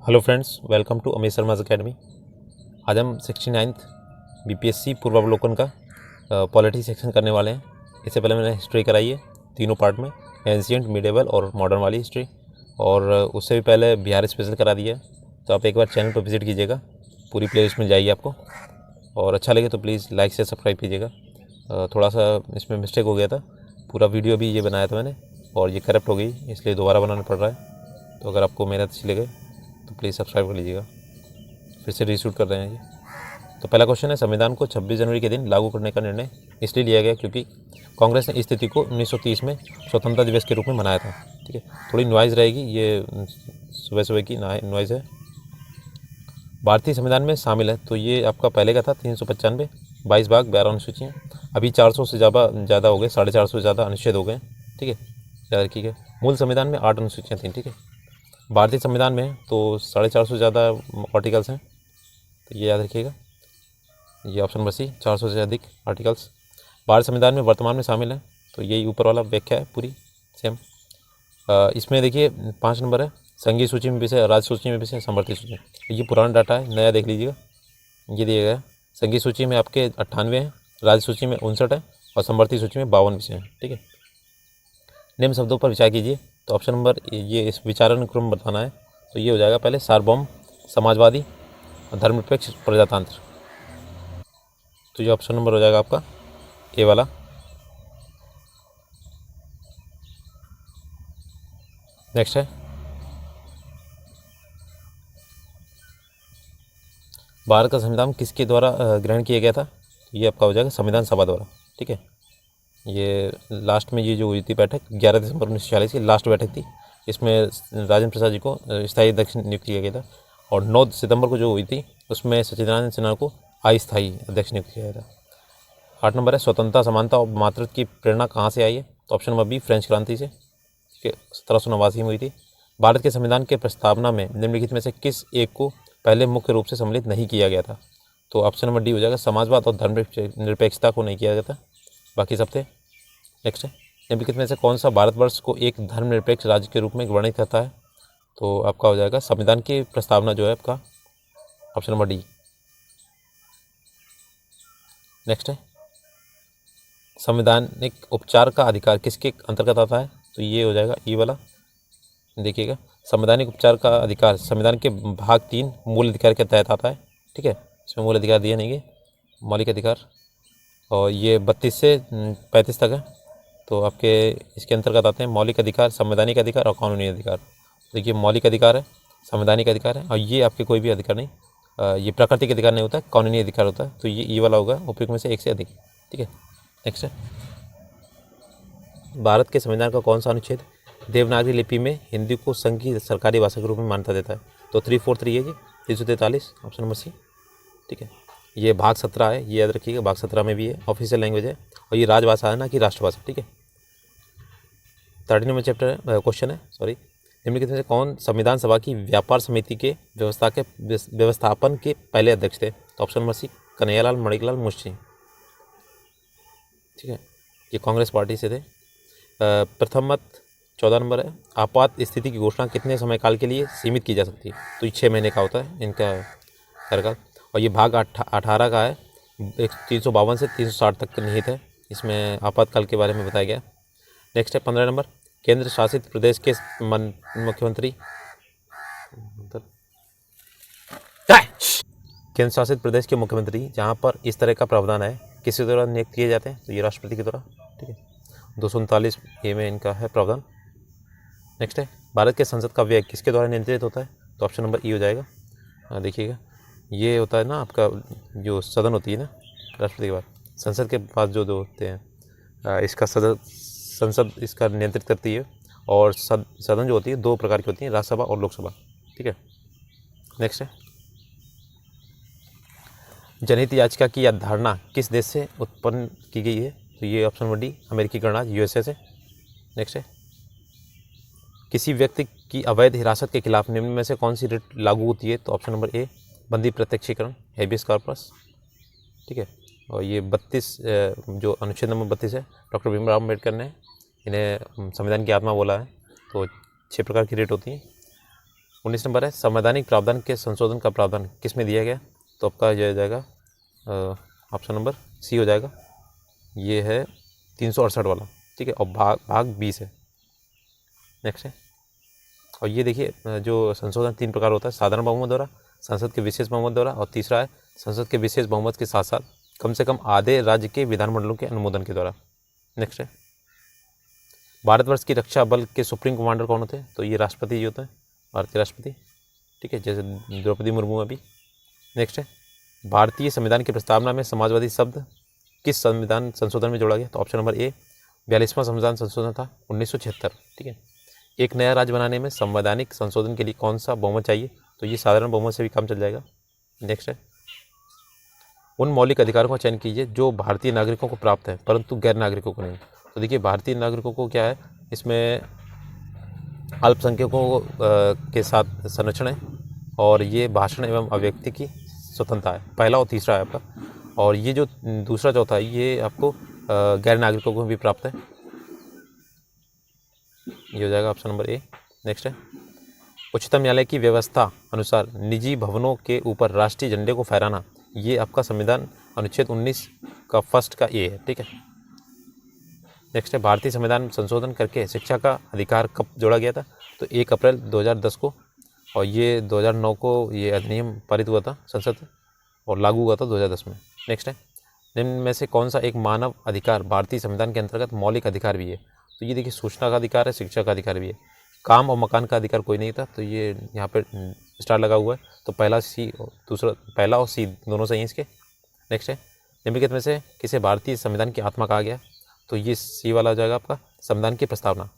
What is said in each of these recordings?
Hello friends, welcome to Amit Sharma's academy. आज हम 69th BPSC पूर्वावलोकन का पॉलिटी सेक्शन करने वाले हैं। इससे पहले मैंने हिस्ट्री कराई है तीनों पार्ट में, एंशिएंट, मिडेवल और मॉडर्न वाली हिस्ट्री, और उससे भी पहले बिहार स्पेशल करा दिया है। तो आप एक बार चैनल पर विजिट कीजिएगा, पूरी प्लेलिस्ट में जाइए आपको, और अच्छा लगे तो प्लीज़ लाइक से सब्सक्राइब कीजिएगा। थोड़ा सा इसमें मिस्टेक हो गया था, पूरा वीडियो भी ये बनाया था मैंने और ये करप्ट हो गई, इसलिए दोबारा बनाना पड़ रहा है। तो अगर आपको मेहनत अच्छी लगे तो प्लीज़ सब्सक्राइब कर लीजिएगा। फिर से रीशूट कर रहे हैं ये। तो पहला क्वेश्चन है, संविधान को 26 जनवरी के दिन लागू करने का निर्णय इसलिए लिया गया क्योंकि कांग्रेस ने इस तिथि को 1930 में स्वतंत्रता दिवस के रूप में मनाया था। ठीक है, थोड़ी नॉइज़ रहेगी, ये सुबह सुबह की नॉइज़ है। भारतीय संविधान में शामिल है, तो ये आपका पहले का था 395, 22 भाग 12 अनुसूचियाँ। अभी 400 से ज़्यादा हो गए, 450 से ज़्यादा अनुच्छेद हो गए। ठीक है, याद रखिएगा। मूल संविधान में 8 अनुसूचियाँ थीं। ठीक है, भारतीय संविधान में तो 450 से ज़्यादा आर्टिकल्स हैं, तो ये याद रखिएगा। ये ऑप्शन नंबर सी, 400 से अधिक आर्टिकल्स भारत संविधान में वर्तमान में शामिल है, तो यही ऊपर वाला व्याख्या है पूरी सेम। इसमें देखिए 5 नंबर है, संघीय सूची में विषय, राज्य सूची में विषय, समवर्ती सूची। ये पुराना डाटा है, नया देख लीजिएगा। ये दिया गया है, संघीय सूची में आपके 98 हैं, राज्य सूची में 59 है और समवर्ती सूची में 52 विषय हैं। ठीक है, निम्न शब्दों पर विचार कीजिए। तो ऑप्शन नंबर, ये इस विचारानुक्रम बताना है, तो ये हो जाएगा पहले सार्वभौम, समाजवादी और धर्मनिरपेक्ष प्रजातंत्र। तो ये ऑप्शन नंबर हो जाएगा आपका ए वाला। नेक्स्ट है, भारत का संविधान किसके द्वारा ग्रहण किया गया था? तो ये आपका हो जाएगा संविधान सभा द्वारा। ठीक है, ये लास्ट में ये जो हुई थी बैठक 11 दिसंबर 1946 की लास्ट बैठक थी। इसमें राजेंद्र प्रसाद जी को स्थायी अध्यक्ष नियुक्त किया गया था, और 9 सितंबर को जो हुई थी उसमें सच्चिदानंद सिन्हा को अस्थायी अध्यक्ष नियुक्त किया गया था। 8 नंबर है, स्वतंत्रता, समानता और मातृत्व की प्रेरणा कहाँ से आई है? तो ऑप्शन नंबर बी, फ्रेंच क्रांति से। ठीक है, 1789 में हुई थी। भारत के संविधान के प्रस्तावना में निम्नलिखित में से किस एक को पहले मुख्य रूप से सम्मिलित नहीं किया गया था? तो ऑप्शन नंबर डी हो जाएगा, समाजवाद और धर्मनिरपेक्षता को नहीं किया गया था, बाकी सब थे। नेक्स्ट है, निम्नलिखित में से कौन सा भारतवर्ष को एक धर्मनिरपेक्ष राज्य के रूप में वर्णित करता है? तो आपका हो जाएगा संविधान की प्रस्तावना जो है आपका ऑप्शन नंबर डी। नेक्स्ट है, संवैधानिक उपचार का अधिकार किसके अंतर्गत आता है? तो ये हो जाएगा ई वाला। देखिएगा, संवैधानिक उपचार का अधिकार संविधान के भाग 3 मूल अधिकार के तहत आता है। ठीक है, इसमें मूल अधिकार दिए नहीं है, मौलिक अधिकार, और ये 32 से 35 तक है। तो आपके इसके अंतर्गत आते हैं मौलिक अधिकार, संवैधानिक अधिकार और कानूनी अधिकार। देखिए, मौलिक अधिकार है, संवैधानिक अधिकार है, और ये आपके कोई भी अधिकार नहीं, ये प्राकृतिक अधिकार नहीं होता है, कानूनी अधिकार होता है। तो ये ई वाला होगा, उपयुक्त में से एक से अधिक। ठीक है, नेक्स्ट है, भारत के संविधान का कौन सा अनुच्छेद देवनागरी लिपि में हिंदी को संघ की सरकारी भाषा के रूप में मान्यता देता है? तो 343 है जी, 343, ऑप्शन नंबर सी। ठीक है, ये भाग 17 है, ये याद रखिएगा, भाग 17 में भी है, ऑफिशियल लैंग्वेज है, और ये राजभाषा है ना कि राष्ट्रभाषा। ठीक है, 13 नंबर चैप्टर क्वेश्चन है, सॉरी, निम्नलिखित में से कौन संविधान सभा की व्यापार समिति के व्यवस्थापन के पहले अध्यक्ष थे? तो option number C, Kanhaiyalal Maneklal Munshi. ठीक है, ये कांग्रेस पार्टी से थे। प्रथम मत 14 नंबर है, आपात स्थिति की घोषणा कितने समय काल के लिए सीमित की जा सकती है? तो ये 6 महीने का होता है इनका कार्यकाल, और ये भाग 18 का है, 352 से 360 तक निहित है, इसमें आपातकाल के बारे में बताया गया। नेक्स्ट है 15 नंबर, केंद्र शासित प्रदेश के मुख्यमंत्री, केंद्र शासित प्रदेश के मुख्यमंत्री जहाँ पर इस तरह का प्रावधान है किसी द्वारा नियुक्त किए जाते हैं? तो ये राष्ट्रपति के द्वारा। ठीक है, 239 ए में इनका है प्रावधान। नेक्स्ट है, भारत के संसद का व्यय किसके द्वारा नियंत्रित होता है? तो ऑप्शन नंबर ई हो जाएगा। देखिएगा, ये होता है ना आपका जो सदन होती है ना राष्ट्रपति के बाद, संसद के पास जो होते हैं, इसका संसद इसका नियंत्रित करती है, और सदन जो होती है 2 प्रकार की होती है, राज्यसभा और लोकसभा। ठीक है, नेक्स्ट है, जनहित याचिका की अवधारणा किस देश से उत्पन्न की गई है? तो ये ऑप्शन नंबर डी, अमेरिकी गणराज्य यूएसए से। नेक्स्ट है, किसी व्यक्ति की अवैध हिरासत के खिलाफ निम्न में से कौन सी रिट लागू होती है? तो ऑप्शन नंबर ए, बंदी प्रत्यक्षीकरण, हेबियस कॉर्पस। ठीक है, और ये 32 जो अनुच्छेद नंबर 32 है, डॉक्टर भीमराव अम्बेडकर ने इन्हें संविधान की आत्मा बोला है। तो 6 प्रकार की रिट होती हैं। 19 नंबर है संवैधानिक प्रावधान के संशोधन का प्रावधान किस में दिया गया, तो आपका यह हो जाएगा ऑप्शन नंबर सी हो जाएगा, ये है 368 वाला, ठीक है, और भाग 20 है। नेक्स्ट है, और ये देखिए जो संशोधन 3 प्रकार होता है, साधारण बहुमत द्वारा, संसद के विशेष बहुमत द्वारा, और तीसरा है संसद के विशेष बहुमत के साथ साथ कम से कम आधे राज्य के विधानमंडलों के अनुमोदन के द्वारा। नेक्स्ट है, भारतवर्ष की रक्षा बल के सुप्रीम कमांडर कौन होते हैं, तो ये राष्ट्रपति जी होते हैं, भारतीय राष्ट्रपति, ठीक है, जैसे द्रौपदी मुर्मू अभी। नेक्स्ट है, भारतीय संविधान की प्रस्तावना में समाजवादी शब्द किस संविधान संशोधन में जोड़ा गया, तो ऑप्शन नंबर ए 42वां संविधान संशोधन था 1976, ठीक है। एक नया राज्य बनाने में संवैधानिक संशोधन के लिए कौन सा बहुमत चाहिए, तो ये साधारण बहुमत से भी काम चल जाएगा। नेक्स्ट है, उन मौलिक अधिकारों का चयन कीजिए जो भारतीय नागरिकों को प्राप्त है परंतु गैर नागरिकों को नहीं। तो देखिए भारतीय नागरिकों को क्या है, इसमें अल्पसंख्यकों के साथ संरक्षण है, और ये भाषण एवं अभिव्यक्ति की स्वतंत्रता है, पहला और तीसरा है आपका, और ये जो दूसरा चौथा है ये आपको गैर नागरिकों को भी प्राप्त है, ये हो जाएगा ऑप्शन नंबर ए। नेक्स्ट है, उच्चतम न्यायालय की व्यवस्था अनुसार निजी भवनों के ऊपर राष्ट्रीय झंडे को फहराना, ये आपका संविधान अनुच्छेद 19 का फर्स्ट का ए है, ठीक है। नेक्स्ट है, भारतीय संविधान संशोधन करके शिक्षा का अधिकार कब जोड़ा गया था, तो 1 अप्रैल 2010 को, और ये 2009 को ये अधिनियम पारित हुआ था संसद और लागू हुआ था 2010 में। नेक्स्ट है, निम्न में से कौन सा एक मानव अधिकार भारतीय संविधान के अंतर्गत मौलिक अधिकार भी है, तो ये देखिए सूचना का अधिकार है, शिक्षा का अधिकार भी है, काम और मकान का अधिकार कोई नहीं था, तो ये यहाँ पे स्टार लगा हुआ है, तो पहला सी दूसरा पहला और सी दोनों सही हैं इसके। नेक्स्ट है, निम्नलिखित में से किसे भारतीय संविधान की आत्मा कहा गया, तो ये सी वाला हो जाएगा आपका संविधान की प्रस्तावना,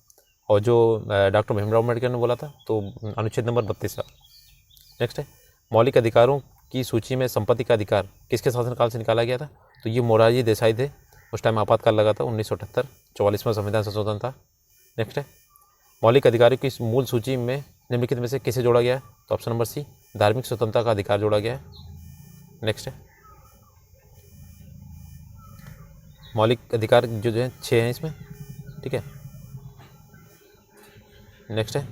और जो डॉक्टर भीमराव अम्बेडकर ने बोला था तो अनुच्छेद नंबर 32 है। नेक्स्ट है, मौलिक अधिकारों की सूची में संपत्ति का अधिकार किसके शासनकाल से निकाला गया था, तो ये मोरारजी देसाई थे, उस टाइम आपातकाल लगा था 1978, 44वां संविधान संशोधन था। नेक्स्ट है, मौलिक अधिकारों की मूल सूची में निम्नलिखित में से किसे जोड़ा गया है, तो ऑप्शन नंबर सी धार्मिक स्वतंत्रता का अधिकार जोड़ा गया है। नेक्स्ट है, मौलिक अधिकार जो है 6 हैं इसमें, ठीक है। नेक्स्ट है,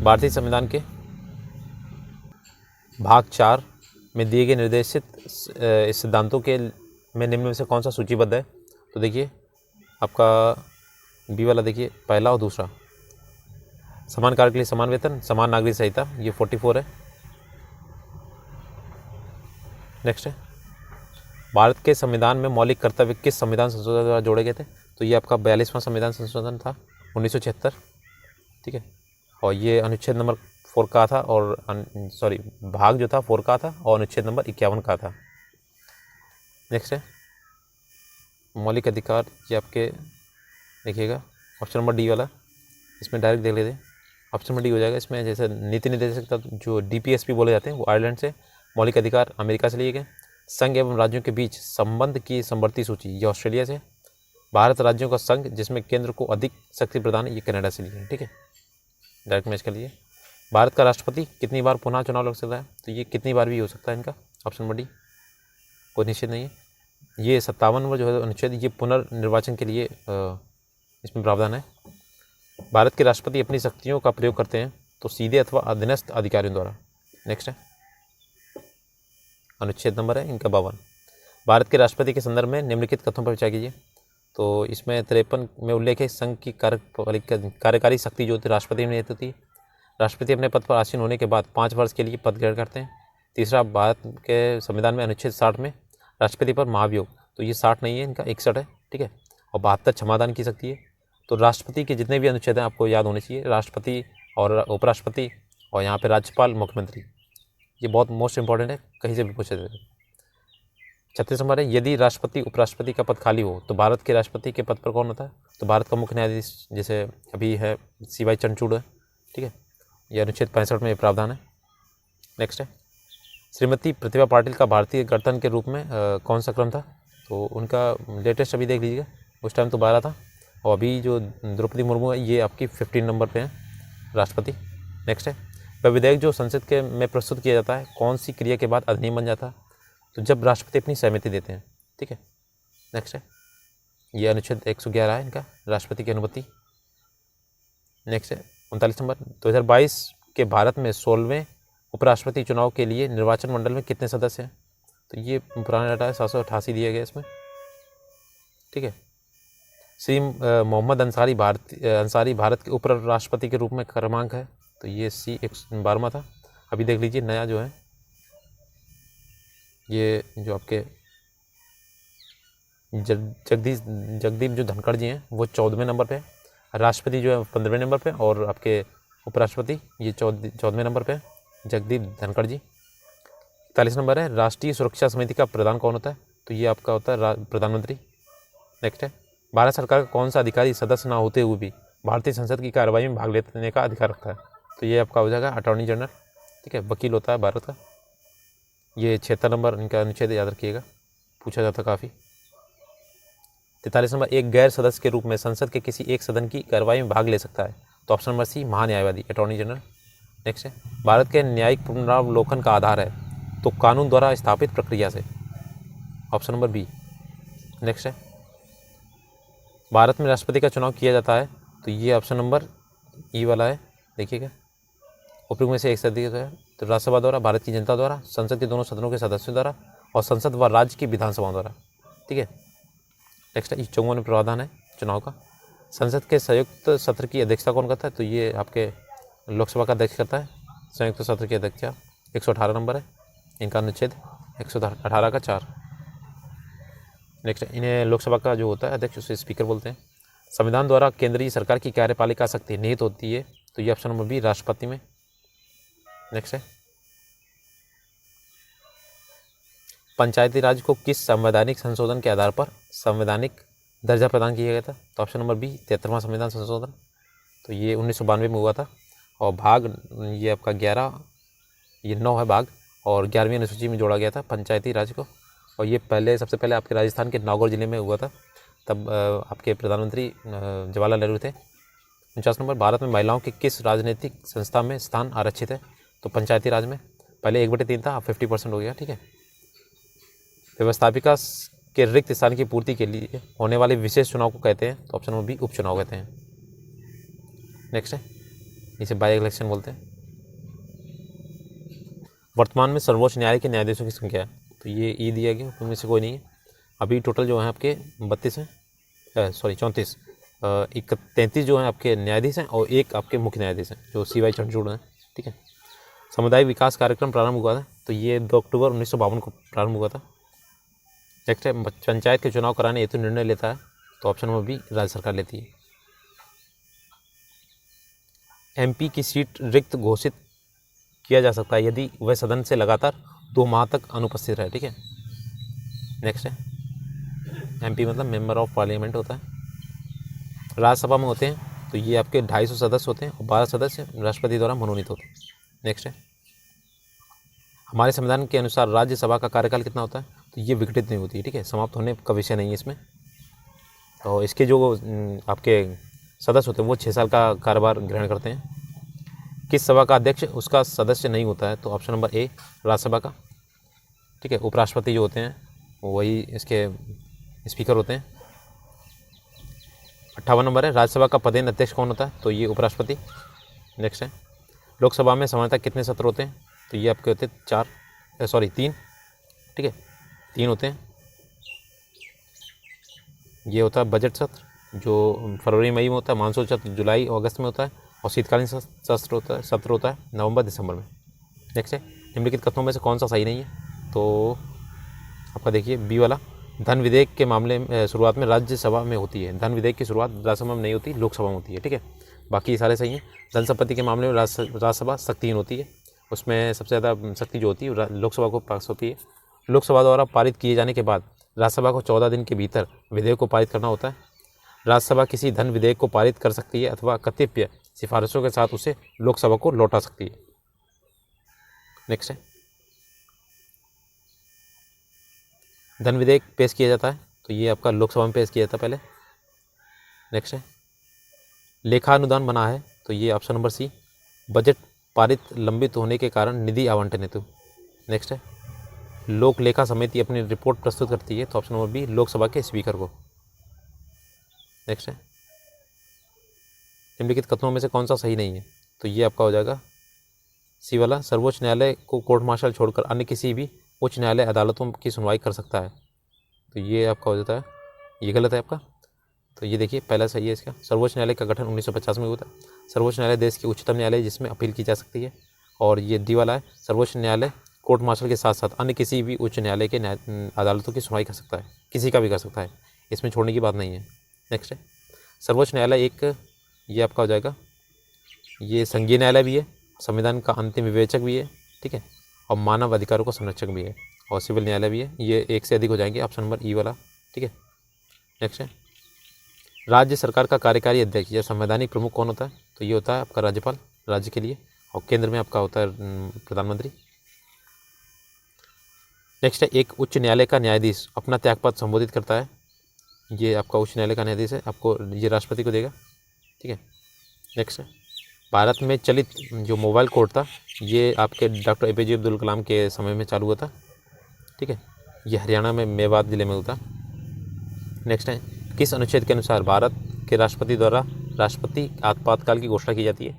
भारतीय संविधान के भाग 4 में दिए गए निर्देशित सिद्धांतों के में निम्न में से कौन सा सूचीबद्ध है, तो देखिए आपका बी वाला देखिए पहला और दूसरा, समान कार्य के लिए समान वेतन, समान नागरिक संहिता, ये 44 है। नेक्स्ट है, भारत के संविधान में मौलिक कर्तव्य किस संविधान संशोधन द्वारा जोड़े गए थे, तो ये आपका 42वां संविधान संशोधन था 1976, ठीक है, और ये अनुच्छेद नंबर 4 का था, और भाग जो था 4 का था, और अनुच्छेद नंबर 51 का था। नेक्स्ट है, मौलिक अधिकार ये आपके देखिएगा ऑप्शन नंबर डी वाला, इसमें डायरेक्ट देख लेते हैं, ऑप्शन नंबर डी हो जाएगा। इसमें जैसे नीति निर्देशक जो DPSP बोले जाते हैं वो आयरलैंड से, मौलिक अधिकार अमेरिका से लिए गए, संघ एवं राज्यों के बीच संबंध की समवर्ती सूची ये ऑस्ट्रेलिया से, भारत राज्यों का संघ जिसमें केंद्र को अधिक शक्ति प्रदान है ये कनाडा से लिए, ठीक है, डायरेक्ट मैच कर लीजिए। भारत का राष्ट्रपति कितनी बार पुनः चुनाव लड़ सकता है, तो ये कितनी बार भी हो सकता है इनका, ऑप्शन नंबर डी, कोई निश्चित नहीं है। ये 57 नंबर जो है अनुच्छेद ये पुनर्निर्वाचन के लिए इसमें प्रावधान है। भारत के राष्ट्रपति अपनी शक्तियों का प्रयोग करते हैं तो सीधे अथवा अधीनस्थ अधिकारियों द्वारा। नेक्स्ट है, अनुच्छेद नंबर है इनका 52। भारत के राष्ट्रपति के संदर्भ में निम्नलिखित कथनों पर विचार कीजिए, तो इसमें 53 में उल्लेख है संघ की कार्यकारी शक्ति जो होती है राष्ट्रपति में होती है। राष्ट्रपति अपने पद पर आसीन होने के बाद 5 वर्ष के लिए पद ग्रहण करते हैं। तीसरा, भारत के संविधान में अनुच्छेद 60 में राष्ट्रपति पर महाभियोग, तो ये 60 नहीं है इनका 61 है, ठीक है, और 72 क्षमादान की शक्ति है। तो राष्ट्रपति के जितने भी अनुच्छेद हैं आपको याद होने चाहिए, राष्ट्रपति और उपराष्ट्रपति और यहाँ पे राज्यपाल, मुख्यमंत्री, ये बहुत मोस्ट इंपॉर्टेंट है, कहीं से भी पूछे जाते हैं। 36 नंबर है, यदि राष्ट्रपति उपराष्ट्रपति का पद खाली हो तो भारत के राष्ट्रपति के पद पर कौन होता है, तो भारत का मुख्य न्यायाधीश जैसे अभी है CY चंद्रचूड़ है, ठीक है, यह अनुच्छेद 65 में प्रावधान है। नेक्स्ट है, श्रीमती प्रतिभा पाटिल का भारतीय गणतंत्र के रूप में कौन सा क्रम था, तो उनका लेटेस्ट अभी देख लीजिएगा, उस टाइम तो 12 था, और अभी जो द्रौपदी मुर्मू है ये आपकी 15 नंबर पे है राष्ट्रपति। नेक्स्ट है, वह विधेयक जो संसद के में प्रस्तुत किया जाता है कौन सी क्रिया के बाद अधिनियम बन जाता है, तो जब राष्ट्रपति अपनी सहमति देते हैं, ठीक है। नेक्स्ट है, ये अनुच्छेद 111 है इनका, राष्ट्रपति की अनुमति। नेक्स्ट है 39 नंबर, 2022 के भारत में 16वें उपराष्ट्रपति चुनाव के लिए निर्वाचन मंडल में कितने सदस्य हैं? तो ये पुराना डाटा है, 788 दिया गया इसमें, ठीक है। श्री मोहम्मद अंसारी भारत के उपराष्ट्रपति के रूप में क्रमांक है, तो ये C 112वां था। अभी देख लीजिए नया जो है, ये जो आपके जगदीप जो धनखड़ जी हैं वो 14वें नंबर पे है, राष्ट्रपति जो है 15वें नंबर पे, और आपके उपराष्ट्रपति ये 14वें नंबर पे है, जगदीप धनखड़ जी। 41 नंबर है, राष्ट्रीय सुरक्षा समिति का प्रधान कौन होता है? तो ये आपका होता है प्रधानमंत्री। नेक्स्ट है, भारत सरकार का कौन सा अधिकारी सदस्य ना होते हुए भी भारतीय संसद की कार्रवाई में भाग लेने का अधिकार रखता है? तो ये आपका हो जाएगा अटॉर्नी जनरल, ठीक है, वकील होता है भारत का। ये 76 नंबर इनका अनुच्छेद याद रखिएगा, पूछा जाता काफ़ी। 43 नंबर, एक गैर सदस्य के रूप में संसद के किसी एक सदन की कार्रवाई में भाग ले सकता है? तो ऑप्शन नंबर C महान्यायवादी, अटॉर्नी जनरल। नेक्स्ट है, भारत के न्यायिक पुनरावलोकन का आधार है तो कानून द्वारा स्थापित प्रक्रिया से? Option number B। नेक्स्ट है, भारत में राष्ट्रपति का चुनाव किया जाता है, तो ये ऑप्शन नंबर E वाला है, देखिएगा। उपयुक्त में से एक सदस्य है, तो राज्यसभा द्वारा, भारत की जनता द्वारा, संसद के दोनों सदनों के सदस्यों द्वारा, और संसद व राज्य की विधानसभाओं द्वारा, ठीक है। नेक्स्ट है, 54वां प्रावधान है चुनाव का। संसद के संयुक्त सत्र की अध्यक्षता कौन करता है? तो ये आपके लोकसभा का अध्यक्ष करता है, संयुक्त सत्र की अध्यक्षता। 118 नंबर है इनका अनुच्छेद, 118 का 4। नेक्स्ट, इन्हें लोकसभा का जो होता है अध्यक्ष उसे स्पीकर बोलते हैं। संविधान द्वारा केंद्रीय सरकार की कार्यपालिका शक्ति निहित होती है, तो ये ऑप्शन नंबर B राष्ट्रपति में। नेक्स्ट है, पंचायती राज को किस संवैधानिक संशोधन के आधार पर संवैधानिक दर्जा प्रदान किया गया था? तो ऑप्शन नंबर B 73वां संविधान संशोधन, तो ये 1992 में हुआ था। और भाग ये आपका 11, ये 9 है भाग, और 11वीं अनुसूची में जोड़ा गया था पंचायती राज को। और ये सबसे पहले आपके राजस्थान के नागौर जिले में हुआ था, तब आपके प्रधानमंत्री जवाहरलाल नेहरू थे। 49 नंबर, भारत में महिलाओं की किस राजनीतिक संस्था में स्थान आरक्षित है? तो पंचायती राज में। पहले 1/3 था, अब 50% हो गया, ठीक है। व्यवस्थापिका के रिक्त स्थान की पूर्ति के लिए होने वाले विशेष चुनाव को कहते हैं? तो ऑप्शन नंबर B उपचुनाव कहते हैं। नेक्स्ट है, इसे बाई इलेक्शन बोलते हैं। वर्तमान में सर्वोच्च न्यायालय के न्यायाधीशों की संख्या है, तो ये E दिया गया, उनमें से कोई नहीं है। अभी टोटल जो है आपके 32 हैं, 34, 33 जो हैं आपके न्यायाधीश हैं, और एक आपके मुख्य न्यायाधीश हैं जो CY चंद्रचूड़ हैं, ठीक है। सामुदायिक विकास कार्यक्रम प्रारंभ हुआ था, तो ये 2 अक्टूबर 1952 को प्रारंभ हुआ था। नेक्स्ट है, पंचायत के चुनाव कराने हेतु निर्णय लेता है? तो ऑप्शन नंबर B राज्य सरकार लेती है। MP की सीट रिक्त घोषित किया जा सकता है यदि वह सदन से लगातार 2 माह तक अनुपस्थित रहे, ठीक है। नेक्स्ट है, MP मतलब मेंबर ऑफ पार्लियामेंट होता है। राज्यसभा में होते हैं, तो ये आपके 250 सदस्य होते हैं, और 12 सदस्य राष्ट्रपति द्वारा मनोनीत होते हैं। नेक्स्ट है, हमारे संविधान के अनुसार राज्यसभा का कार्यकाल कितना होता है? तो ये विघटित नहीं होती है, ठीक है, समाप्त होने का विषय नहीं है इसमें। और इसके जो आपके सदस्य होते हैं वो 6 साल का कार्यभार ग्रहण करते हैं। किस सभा का अध्यक्ष उसका सदस्य नहीं होता है? तो ऑप्शन नंबर A राज्यसभा का, ठीक है। उपराष्ट्रपति जो होते हैं वही इसके स्पीकर होते हैं। 58 नंबर है, राज्यसभा का पदेन अध्यक्ष कौन होता है? तो ये उपराष्ट्रपति। नेक्स्ट है, लोकसभा में सामान्यतः कितने सत्र होते हैं? तो ये आपके होते हैं 3, ठीक है, 3 होते हैं। ये होता है बजट सत्र जो फरवरी मई में होता है, मानसून सत्र जुलाई और अगस्त में होता है, और शीतकालीन सत्र होता है नवंबर दिसंबर में। नेक्स्ट है, निम्नलिखित कथनों में से कौन सा सही नहीं है? तो आपका देखिए B वाला, धन विधेयक के मामले में शुरुआत में राज्यसभा में होती है। धन विधेयक की शुरुआत राज्यसभा में नहीं होती, लोकसभा में होती है, ठीक है। बाकी सारे सही हैं। धन संपत्ति के मामले में राज्यसभा शक्तिहीन होती है, उसमें सबसे ज़्यादा शक्ति जो होती है लोकसभा को पास होती है। लोकसभा द्वारा पारित किए जाने के बाद राज्यसभा को 14 दिन के भीतर विधेयक को पारित करना होता है। राज्यसभा किसी धन विधेयक को पारित कर सकती है अथवा कतिपय सिफारिशों के साथ उसे लोकसभा को लौटा सकती है। नेक्स्ट है, धन विधेयक पेश किया जाता है, तो ये आपका लोकसभा में पेश किया जाता है पहले। नेक्स्ट है, लेखा अनुदान बना है, तो ये ऑप्शन नंबर C बजट पारित लंबित होने के कारण निधि आवंटन हेतु। नेक्स्ट है, लोक लेखा समिति अपनी रिपोर्ट प्रस्तुत करती है, तो ऑप्शन नंबर B लोकसभा के स्पीकर को। नेक्स्ट है, निम्नलिखित कथनों में से कौन सा सही नहीं है? तो ये आपका हो जाएगा सी वाला, सर्वोच्च न्यायालय को कोर्ट मार्शल छोड़कर अन्य किसी भी उच्च न्यायालय अदालतों की सुनवाई कर सकता है। तो ये आपका हो जाता है, ये गलत है आपका। तो ये देखिए पहला सही है इसका। सर्वोच्च न्यायालय का गठन 1950 में हुआ था। सर्वोच्च न्यायालय देश की उच्चतम न्यायालय जिसमें अपील की जा सकती है। और ये डी वाला है, सर्वोच्च न्यायालय कोर्ट मार्शल के साथ साथ अन्य किसी भी उच्च न्यायालय के अदालतों की सुनवाई कर सकता है, किसी का भी कर सकता है, इसमें छोड़ने की बात नहीं है। नेक्स्ट है, सर्वोच्च न्यायालय एक, ये आपका हो जाएगा, ये संघीय न्यायालय भी है, संविधान का अंतिम विवेचक भी है, ठीक है, और मानव अधिकारों का संरक्षक भी है, और सिविल न्यायालय भी है। ये एक से अधिक हो जाएंगे, ऑप्शन नंबर ई वाला, ठीक है। नेक्स्ट है, राज्य सरकार का कार्यकारी अध्यक्ष या संवैधानिक प्रमुख कौन होता है? तो ये होता है आपका राज्यपाल राज्य के लिए, और केंद्र में आपका होता है प्रधानमंत्री। नेक्स्ट है, एक उच्च न्यायालय का न्यायाधीश अपना त्यागपत्र संबोधित करता है। ये आपका उच्च न्यायालय का न्यायाधीश है, आपको ये राष्ट्रपति को देगा, ठीक है। नेक्स्ट है, भारत में चलित जो मोबाइल कोर्ट था ये आपके डॉक्टर APJ अब्दुल कलाम के समय में चालू हुआ था, ठीक है। ये हरियाणा में मेवात जिले में हुआ था। नेक्स्ट है, किस अनुच्छेद के अनुसार भारत के राष्ट्रपति द्वारा राष्ट्रपति आपातकाल की घोषणा की जाती है?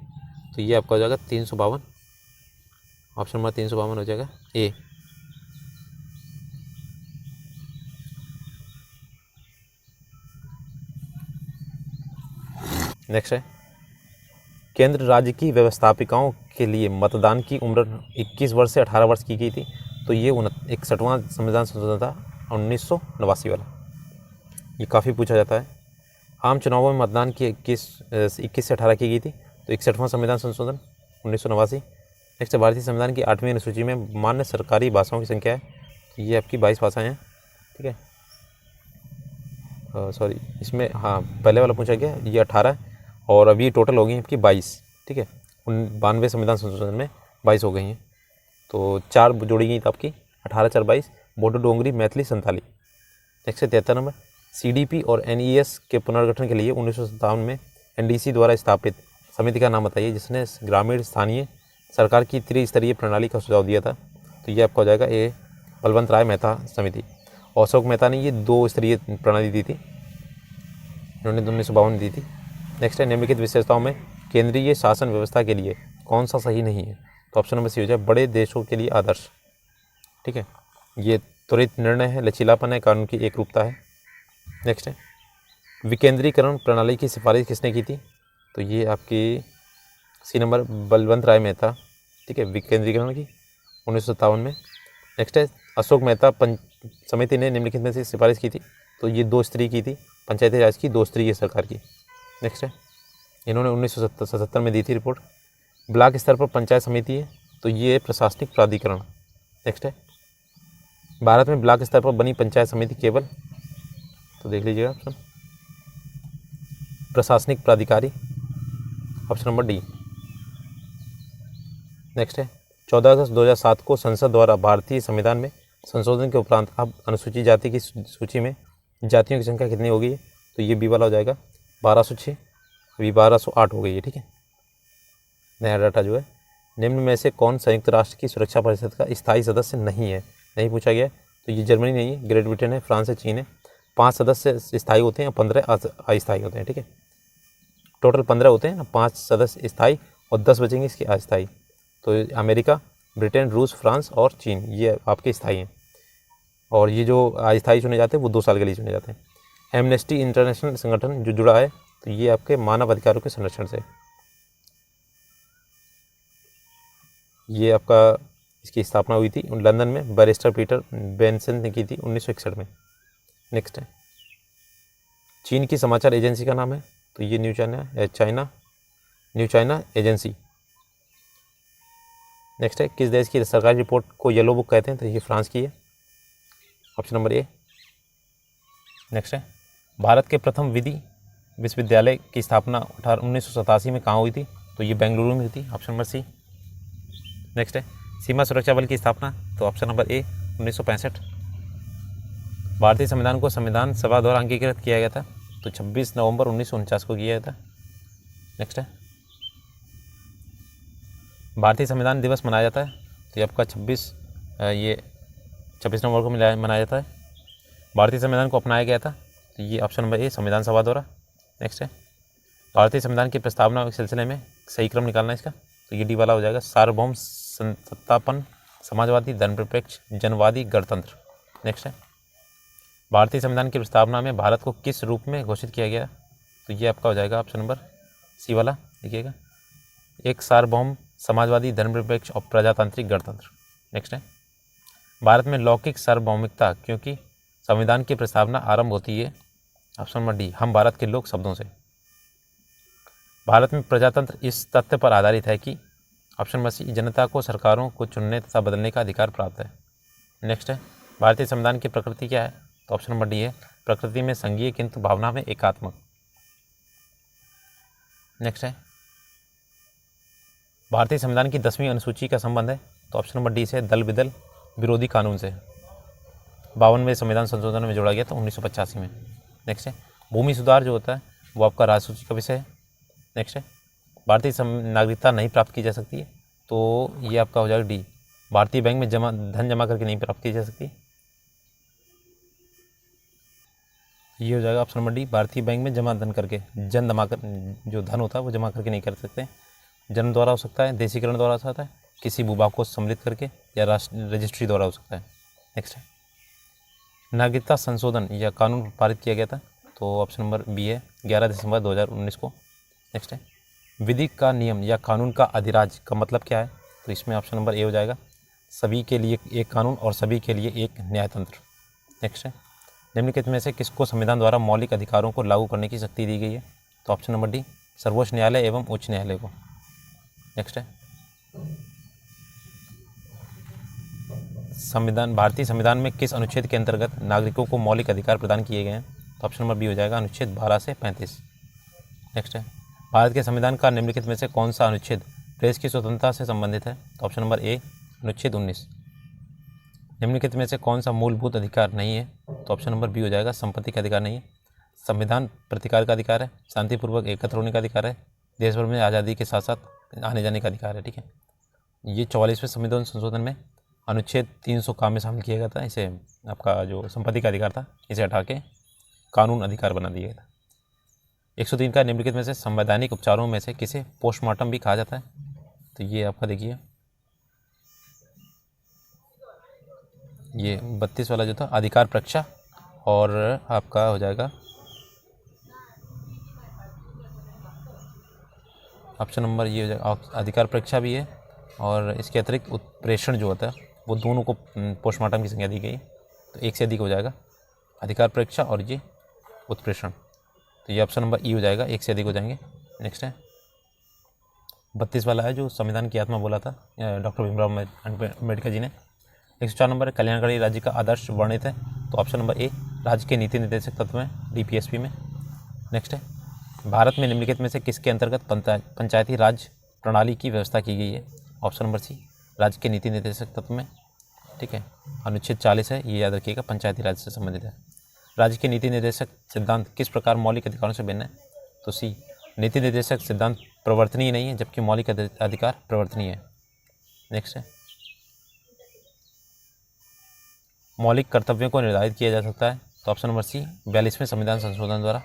तो ये आपका हो जाएगा 352, ऑप्शन नंबर 352 हो जाएगा ए। नेक्स्ट है, केंद्र राज्य की व्यवस्थापिकाओं के लिए मतदान की उम्र 21 वर्ष से 18 वर्ष की गई थी। तो ये 61वां संविधान संशोधन था 1989 वाला, ये काफ़ी पूछा जाता है। आम चुनावों में मतदान की 21 से 18 की गई थी। तो 61वां संविधान संशोधन 1989। नेक्स्ट, भारतीय संविधान की 8वीं अनुसूची में मान्य सरकारी भाषाओं की संख्या है, ये आपकी 22 भाषाएं हैं, ठीक है। सॉरी, इसमें हाँ पहले वाला पूछा गया, ये 18 है, और अभी टोटल हो गई आपकी 22, ठीक है। 92 संविधान संशोधन में 22 हो गई हैं, तो 4 जोड़ी गई तो आपकी 18 4 22, बोडो डोंगरी मैथिली संथाली। नेक्स्ट है 73 नंबर, CDP और NES के पुनर्गठन के लिए 1957 में NDC द्वारा स्थापित समिति का नाम बताइए जिसने ग्रामीण स्थानीय सरकार की त्रिस्तरीय प्रणाली का सुझाव दिया था। तो ये आपका हो जाएगा ए, बलवंत राय मेहता समिति। और अशोक मेहता ने ये 2 स्तरीय प्रणाली दी थी, इन्होंने 1952 में दी थी। नेक्स्ट है, निम्नलिखित विशेषताओं में केंद्रीय शासन व्यवस्था के लिए कौन सा सही नहीं है? तो ऑप्शन नंबर सी हो जाए, बड़े देशों के लिए आदर्श, ठीक है। ये त्वरित निर्णय है, लचीलापन है, कानून की एकरूपता है। नेक्स्ट है, विकेंद्रीकरण प्रणाली की सिफारिश किसने की थी? तो ये आपकी सी नंबर, बलवंत राय मेहता, ठीक है, विकेंद्रीकरण की 1957 में। नेक्स्ट है, अशोक मेहता समिति ने निम्नलिखित में से सिफारिश की थी। तो ये 2 स्तरीय की थी, पंचायती राज की 2 स्तरीय सरकार की। नेक्स्ट है, इन्होंने 1977 में दी थी रिपोर्ट। ब्लॉक स्तर पर पंचायत समिति है, तो ये प्रशासनिक प्राधिकरण। नेक्स्ट है, भारत में ब्लॉक स्तर पर बनी पंचायत समिति केवल, तो देख लीजिएगा ऑप्शन, प्रशासनिक प्राधिकारी, ऑप्शन नंबर डी। नेक्स्ट है, 14 अगस्त 2007 को संसद द्वारा भारतीय संविधान में संशोधन के उपरांत अब अनुसूचित जाति की सूची में जातियों की संख्या कितनी हो गई है? तो ये बी वाला हो जाएगा 1206, अभी 1208 हो गई है, ठीक है। नया डाटा जो है, निम्न में से कौन संयुक्त राष्ट्र की सुरक्षा परिषद का स्थायी सदस्य नहीं है? नहीं पूछा गया है। तो ये जर्मनी नहीं है, ग्रेट ब्रिटेन है, फ्रांस है, चीन है। 5 सदस्य स्थायी होते हैं और 15 अस्थायी होते हैं, ठीक है। टोटल 15 होते हैं ना, 5 सदस्य स्थायी और 10 बचेंगे इसके अस्थायी। तो अमेरिका, ब्रिटेन, रूस, फ्रांस और चीन ये आपके स्थायी हैं, और ये जो अस्थायी चुने जाते हैं वो 2 साल के लिए चुने जाते हैं। एमनेस्टी इंटरनेशनल संगठन जो जुड़ा है, तो ये आपके मानव अधिकारों के संरक्षण से, ये आपका इसकी स्थापना हुई थी लंदन में, बैरिस्टर पीटर बेंसन ने की थी 1961 में। नेक्स्ट है, चीन की समाचार एजेंसी का नाम है, तो ये न्यू चाइना एजेंसी। नेक्स्ट है, किस देश की सरकारी रिपोर्ट को येलो बुक कहते हैं? तो ये फ्रांस की है, ऑप्शन नंबर ए। नेक्स्ट है, भारत के प्रथम विधि विश्वविद्यालय की स्थापना 1987 में कहाँ हुई थी? तो ये बेंगलुरु में हुई थी, ऑप्शन नंबर सी। नेक्स्ट है, सीमा सुरक्षा बल की स्थापना, तो ऑप्शन नंबर ए 1965। भारतीय संविधान को संविधान सभा द्वारा अंगीकृत किया गया था, तो 26 नवंबर 1949 को किया गया था। नेक्स्ट है, भारतीय संविधान दिवस मनाया जाता है, तो ये आपका 26 नवंबर को मनाया जाता है। भारतीय संविधान को अपनाया गया था, तो ये ऑप्शन नंबर ए संविधान सभा द्वारा। नेक्स्ट है, भारतीय संविधान की प्रस्तावना के सिलसिले में सही क्रम निकालना इसका, तो ये डी वाला हो जाएगा। सार्वभौम सत्तापन, समाजवादी, धर्मनिरपेक्ष, जनवादी, गणतंत्र। नेक्स्ट है, भारतीय संविधान की प्रस्तावना में भारत को किस रूप में घोषित किया गया? तो ये आपका हो जाएगा ऑप्शन नंबर सी वाला, देखिएगा, एक सार्वभौम, समाजवादी, धर्मनिरपेक्ष और प्रजातांत्रिक गणतंत्र। नेक्स्ट है, भारत में लौकिक सार्वभौमिकता क्योंकि संविधान की प्रस्तावना आरंभ होती है, ऑप्शन नंबर डी, हम भारत के लोग शब्दों से। भारत में प्रजातंत्र इस तथ्य पर आधारित है कि, ऑप्शन नंबर सी, जनता को सरकारों को चुनने तथा बदलने का अधिकार प्राप्त है। नेक्स्ट है, भारतीय संविधान की प्रकृति क्या है? तो ऑप्शन नंबर डी है, प्रकृति में संघीय किंतु भावना में एकात्मक। नेक्स्ट है, भारतीय संविधान की 10वीं अनुसूची का संबंध है? तो ऑप्शन नंबर डी से दल विदल विरोधी कानून से 52वें संविधान संशोधन में जोड़ा गया था 1985 में। नेक्स्ट है, भूमि सुधार जो होता है वो आपका राजसूची का विषय है। नेक्स्ट है, भारतीय नागरिकता नहीं प्राप्त की जा सकती है, तो ये आपका हो जाएगा डी, भारतीय बैंक में धन जमा करके नहीं प्राप्त की जा सकती। ये हो जाएगा ऑप्शन नंबर डी, भारतीय बैंक में जमा धन करके, जो धन होता है वो जमा करके नहीं कर सकते। जन्म द्वारा हो सकता है, देशीकरण द्वारा हो सकता है, किसी भूभाग को सम्मिलित करके, या रजिस्ट्री द्वारा हो सकता है। नेक्स्ट है, नागरिकता संशोधन या कानून पारित किया गया था, तो ऑप्शन नंबर बी है, 11 दिसंबर 2019 को। नेक्स्ट है, विधि का नियम या कानून का अधिराज का मतलब क्या है? तो इसमें ऑप्शन नंबर ए हो जाएगा, सभी के लिए एक कानून और सभी के लिए एक न्यायतंत्र। नेक्स्ट है, निम्नलिखित में से किसको संविधान द्वारा मौलिक अधिकारों को लागू करने की शक्ति दी गई है? तो ऑप्शन नंबर डी, सर्वोच्च न्यायालय एवं उच्च न्यायालय को। नेक्स्ट है, भारतीय संविधान में किस अनुच्छेद के अंतर्गत नागरिकों को मौलिक अधिकार प्रदान किए गए हैं? तो ऑप्शन नंबर बी हो जाएगा, अनुच्छेद 12 से 35। नेक्स्ट है, भारत के संविधान का निम्नलिखित में से कौन सा अनुच्छेद प्रेस की स्वतंत्रता से संबंधित है? तो ऑप्शन नंबर ए, अनुच्छेद 19। निम्नलिखित में से कौन सा मूलभूत अधिकार नहीं है? तो ऑप्शन नंबर बी हो जाएगा, संपत्ति का अधिकार नहीं है। संविधान प्रतिकार का अधिकार है, शांतिपूर्वक एकत्र होने का अधिकार है, देश भर में आज़ादी के साथ साथ आने जाने का अधिकार है। ठीक है, ये 44वें संविधान संशोधन में अनुच्छेद 300 का में शामिल किया गया था। इसे आपका जो संपत्ति का अधिकार था इसे हटा के कानून अधिकार बना दिया गया था। 103 का निम्नलिखित में से संवैधानिक उपचारों में से किसे पोस्टमार्टम भी कहा जाता है? तो ये आपका देखिए, ये 32 वाला जो था अधिकार परीक्षा, और आपका हो जाएगा ऑप्शन नंबर ये हो जाएगा, अधिकार परीक्षा भी है, और इसके अतिरिक्त उत्प्रेषण जो होता है वो दोनों को पोस्टमार्टम की संज्ञा दी गई, तो एक से अधिक हो जाएगा, अधिकार परीक्षा और ये उत्प्रेषण। तो ये ऑप्शन नंबर ई हो जाएगा, एक से अधिक हो जाएंगे। नेक्स्ट है 32 वाला है जो संविधान की आत्मा बोला था डॉक्टर भीमराव अम्बेडकर जी ने। 104 नंबर कल्याणकारी राज्य का आदर्श वर्णित है, तो ऑप्शन नंबर ए, राज्य के नीति निर्देशक तत्व में DPSP में। नेक्स्ट है, भारत में निम्नलिखित में से किसके अंतर्गत पंचायती राज प्रणाली की व्यवस्था की गई है? ऑप्शन नंबर सी, राज्य के नीति निर्देशक तत्व में। ठीक है, अनुच्छेद 40 है, ये याद रखिएगा, पंचायती राज से संबंधित है। राज्य के नीति निर्देशक सिद्धांत किस प्रकार मौलिक अधिकारों से भिन्न है? तो सी, नीति निर्देशक सिद्धांत प्रवर्तनीय नहीं है, जबकि मौलिक अधिकार प्रवर्तनीय है। नेक्स्ट है, मौलिक कर्तव्यों को निर्धारित किया जा सकता है, तो ऑप्शन नंबर सी, 42वें संविधान संशोधन द्वारा।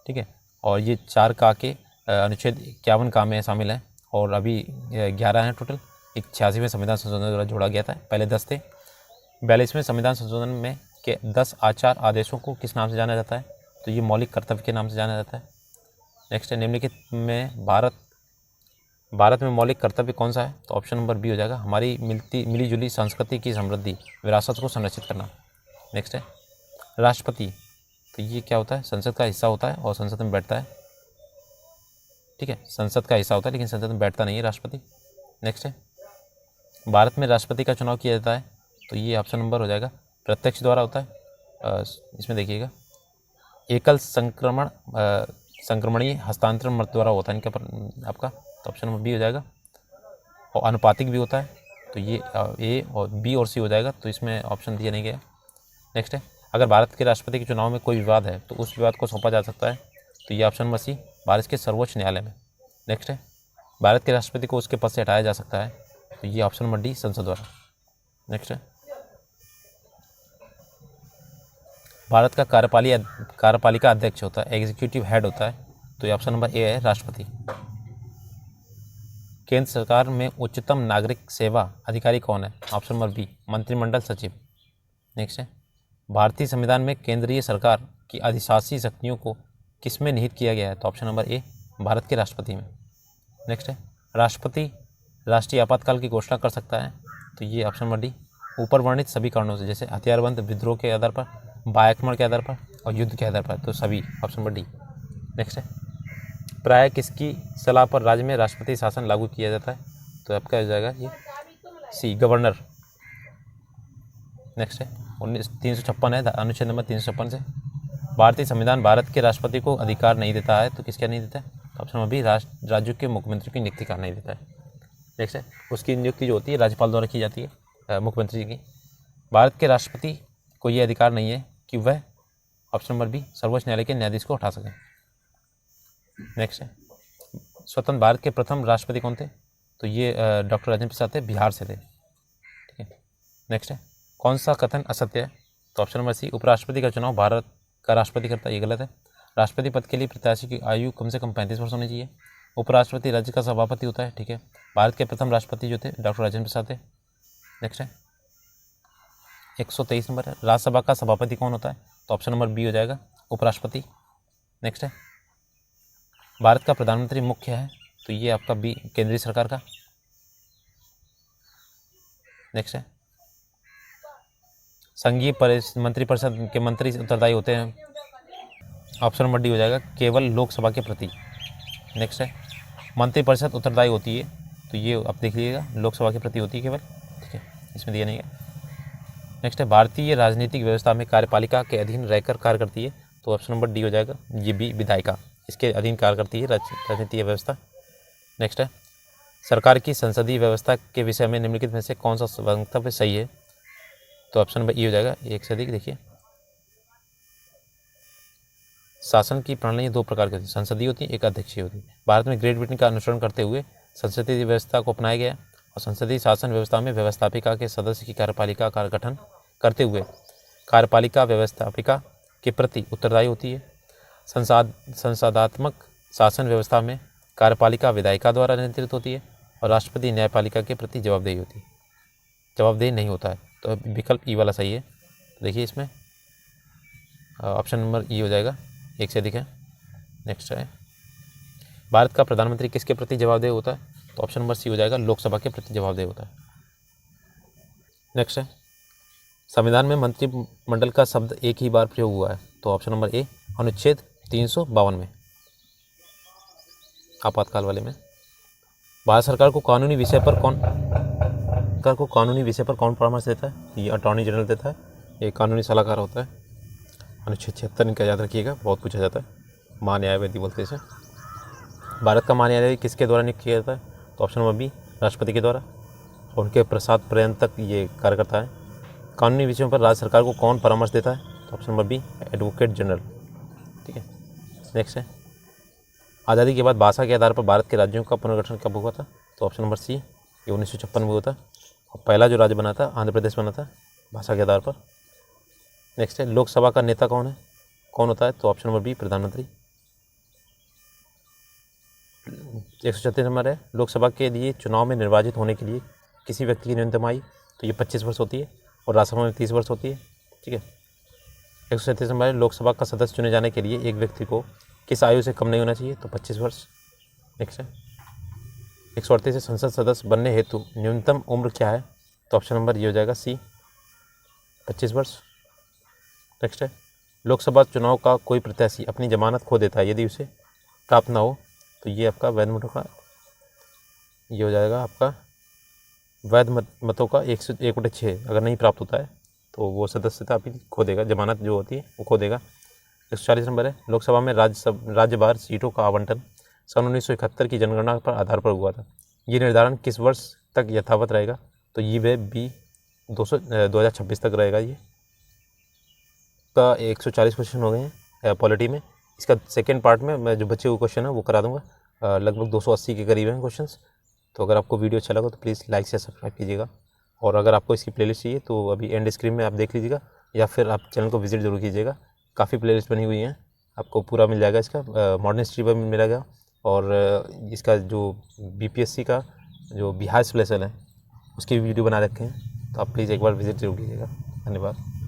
ठीक है, और ये 4 का के अनुच्छेद 51 का में शामिल है, और अभी 11 हैं टोटल। एक 86वें संविधान संशोधन द्वारा जोड़ा गया था, पहले 10 थे। 42वें संविधान संशोधन में के 10 आचार आदेशों को किस नाम से जाना जाता है? तो ये मौलिक कर्तव्य के नाम से जाना जाता है। नेक्स्ट है, निम्नलिखित में भारत में मौलिक कर्तव्य कौन सा है? तो ऑप्शन नंबर बी हो जाएगा, हमारी मिली जुली संस्कृति की समृद्धि विरासत को संरक्षित करना। नेक्स्ट है, राष्ट्रपति, तो ये क्या होता है? संसद का हिस्सा होता है और संसद में बैठता है। ठीक है, संसद का हिस्सा होता है लेकिन संसद में बैठता नहीं है राष्ट्रपति। नेक्स्ट है, भारत में राष्ट्रपति का चुनाव किया जाता है, तो ये ऑप्शन नंबर हो जाएगा, प्रत्यक्ष द्वारा होता है। इसमें देखिएगा, एकल संक्रमणीय हस्तांतरण मत द्वारा होता है इनका आपका, तो ऑप्शन नंबर बी हो जाएगा। और अनुपातिक भी होता है, तो ये ए और बी और सी हो जाएगा, तो इसमें ऑप्शन दिया नहीं गया। नेक्स्ट है, अगर भारत के राष्ट्रपति के चुनाव में कोई विवाद है तो उस विवाद को सौंपा जा सकता है, तो ये ऑप्शन नंबर सी, भारत के सर्वोच्च न्यायालय में। नेक्स्ट है, भारत के राष्ट्रपति को उसके पद से हटाया जा सकता है, तो ये ऑप्शन नंबर डी, संसद द्वारा। नेक्स्ट है, भारत का कार्यपालिका अध्यक्ष होता है, एग्जीक्यूटिव हेड होता है, तो ये ऑप्शन नंबर ए है, राष्ट्रपति। केंद्र सरकार में उच्चतम नागरिक सेवा अधिकारी कौन है? ऑप्शन नंबर बी मंत्रिमंडल सचिव। नेक्स्ट है, भारतीय संविधान में केंद्रीय सरकार की अधिशासी शक्तियों को किसमें निहित किया गया है? तो ऑप्शन नंबर ए भारत के राष्ट्रपति में। नेक्स्ट है, राष्ट्रपति राष्ट्रीय आपातकाल की घोषणा कर सकता है? तो ये ऑप्शन नंबर डी ऊपर वर्णित सभी कारणों से, जैसे हथियारबंद विद्रोह के आधार पर, बाह्य के आधार पर और युद्ध के आधार पर, तो सभी, ऑप्शन नंबर डी। नेक्स्ट है, प्राय किसकी सलाह पर राज्य में राष्ट्रपति शासन लागू किया जाता है? तो आपका हो जाएगा ये सी गवर्नर। नेक्स्ट है 356 है अनुच्छेद नंबर 356 से, भारतीय संविधान भारत के राष्ट्रपति को अधिकार नहीं देता है, तो किसका नहीं देता है? ऑप्शन नंबर बी राज्यों के मुख्यमंत्री की नियुक्ति का नहीं देता है। नेक्स्ट है, उसकी नियुक्ति जो होती है राज्यपाल द्वारा की जाती है, मुख्यमंत्री की। भारत के राष्ट्रपति को ये अधिकार नहीं है कि वह, ऑप्शन नंबर बी, सर्वोच्च न्यायालय के न्यायाधीश को हटा सकें। नेक्स्ट है, स्वतंत्र भारत के प्रथम राष्ट्रपति कौन थे? तो ये डॉक्टर राजेंद्र प्रसाद थे, बिहार से थे। ठीक है। नेक्स्ट है, कौन सा कथन असत्य है? तो ऑप्शन नंबर सी उपराष्ट्रपति का चुनाव भारत का राष्ट्रपति करता है, ये गलत है। राष्ट्रपति पद के लिए प्रत्याशी की आयु कम से कम 35 वर्ष होनी चाहिए। उपराष्ट्रपति राज्य का सभापति होता है। ठीक है। भारत के प्रथम राष्ट्रपति जो थे डॉक्टर राजेंद्र प्रसाद थे। नेक्स्ट है 123 नंबर है, राज्यसभा का सभापति कौन होता है? तो ऑप्शन नंबर बी हो जाएगा उपराष्ट्रपति। नेक्स्ट है, भारत का प्रधानमंत्री मुख्य है, तो ये आपका बी केंद्रीय सरकार का। नेक्स्ट है, संघीय मंत्रिपरिषद के मंत्री उत्तरदायी होते हैं, ऑप्शन नंबर डी हो जाएगा केवल लोकसभा के प्रति। नेक्स्ट है, मंत्रिपरिषद उत्तरदायी होती है, तो ये आप देख लीजिएगा लोकसभा के प्रति होती है केवल। ठीक है, इसमें दिया नहीं है। नेक्स्ट है, भारतीय राजनीतिक व्यवस्था में कार्यपालिका के अधीन रहकर कार्य करती है, तो ऑप्शन नंबर डी हो जाएगा ये बी विधायिका, इसके अधीन कार्य करती है राजनीतिक व्यवस्था। नेक्स्ट है, सरकार की संसदीय व्यवस्था के विषय में निम्नलिखित में से कौन सा वक्तव्य सही है? तो ऑप्शन नंबर ई हो जाएगा एक से अधिक। देखिए, शासन की प्रणाली दो प्रकार की होती है, संसदीय होती है, एक अध्यक्षीय होती है। भारत में ग्रेट ब्रिटेन का अनुसरण करते हुए संसदीय व्यवस्था को अपनाया गया और संसदीय शासन व्यवस्था में व्यवस्थापिका के सदस्य की कार्यपालिका का गठन करते हुए कार्यपालिका व्यवस्थापिका के प्रति उत्तरदायी होती है। संसदात्मक शासन व्यवस्था में कार्यपालिका विधायिका द्वारा नियंत्रित होती है और राष्ट्रपति न्यायपालिका के प्रति जवाबदेही होती है, जवाबदेही नहीं होता है। तो विकल्प ई वाला सही है। तो देखिए इसमें ऑप्शन नंबर ई हो जाएगा, एक से अधिक है। नेक्स्ट है, भारत का प्रधानमंत्री किसके प्रति जवाबदेह होता है? तो ऑप्शन नंबर सी हो जाएगा लोकसभा के प्रति जवाबदेह होता है। नेक्स्ट है, संविधान में मंत्रिमंडल का शब्द एक ही बार प्रयोग हुआ है, तो ऑप्शन नंबर ए अनुच्छेद 352 में, आपातकाल वाले में। भारत सरकार को कानूनी विषय पर कौन परामर्श देता है? ये अटॉर्नी जनरल देता है, ये कानूनी सलाहकार होता है। अनुच्छेद 76 इनका याद रखिएगा, बहुत पूछा जाता है। महान्यायवादी बोलते हैं इसे। भारत का महान्यायवादी किसके द्वारा नियुक्त किया जाता है? तो ऑप्शन नंबर बी राष्ट्रपति के द्वारा, और उनके प्रसाद पर्यंत तक ये कार्य करता है। कानूनी विषयों पर राज्य सरकार को कौन परामर्श देता है? तो option number B advocate general. ठीक है। नेक्स्ट है, आज़ादी के बाद भाषा के आधार पर भारत के राज्यों का पुनर्गठन कब हुआ था? तो ऑप्शन नंबर सी ये 1956 में हुआ था, और पहला जो राज्य बना था आंध्र प्रदेश बना था भाषा के आधार पर। नेक्स्ट है, लोकसभा का नेता कौन होता है? तो ऑप्शन नंबर बी प्रधानमंत्री। 136 नंबर है, लोकसभा के लिए चुनाव में निर्वाचित होने के लिए किसी व्यक्ति की न्यूनतम आयु, तो ये 25 वर्ष होती है, और राज्यसभा में 30 वर्ष होती है। ठीक है। 137 नंबर है, लोकसभा का सदस्य चुने जाने के लिए एक व्यक्ति को किस आयु से कम नहीं होना चाहिए? तो 25 वर्ष। नेक्स्ट है, 138 संसद सदस्य बनने हेतु न्यूनतम उम्र क्या है? तो ऑप्शन नंबर ये हो जाएगा सी 25 वर्ष। नेक्स्ट है, लोकसभा चुनाव का कोई प्रत्याशी अपनी जमानत खो देता है यदि उसे प्राप्त ना हो, तो ये आपका वैध मतों का, ये हो जाएगा आपका वैध मतों का 1/6 अगर नहीं प्राप्त होता है तो वो सदस्यता भी खो देगा, जमानत जो होती है वो खो देगा। 140 नंबर है, लोकसभा में राज्यवार सीटों का आवंटन सन 1971 की जनगणना पर आधार पर हुआ था। ये निर्धारण किस वर्ष तक यथावत रहेगा? तो ये वे बी 2026 तक रहेगा। ये का 140 क्वेश्चन हो गए हैं पॉलिटी में। इसका सेकेंड पार्ट में मैं जो बचे हुए क्वेश्चन है वो करा दूंगा, लगभग 280 के करीब हैं क्वेश्चंस। तो अगर आपको वीडियो अच्छा लगा तो प्लीज़ लाइक से सब्सक्राइब कीजिएगा, और अगर आपको इसकी प्लेलिस्ट चाहिए तो अभी एंड स्क्रीन में आप देख लीजिएगा, या फिर आप चैनल को विजिट जरूर कीजिएगा। काफ़ी प्लेलिस्ट बनी हुई हैं, आपको पूरा मिल जाएगा। इसका मॉडर्न हिस्ट्री पर मिलेगा, और इसका जो बीपीएससी का जो बिहार स्पेशल है उसकी भी वीडियो बना रखे हैं, तो आप प्लीज़ एक बार विज़िट जरूर कीजिएगा। धन्यवाद।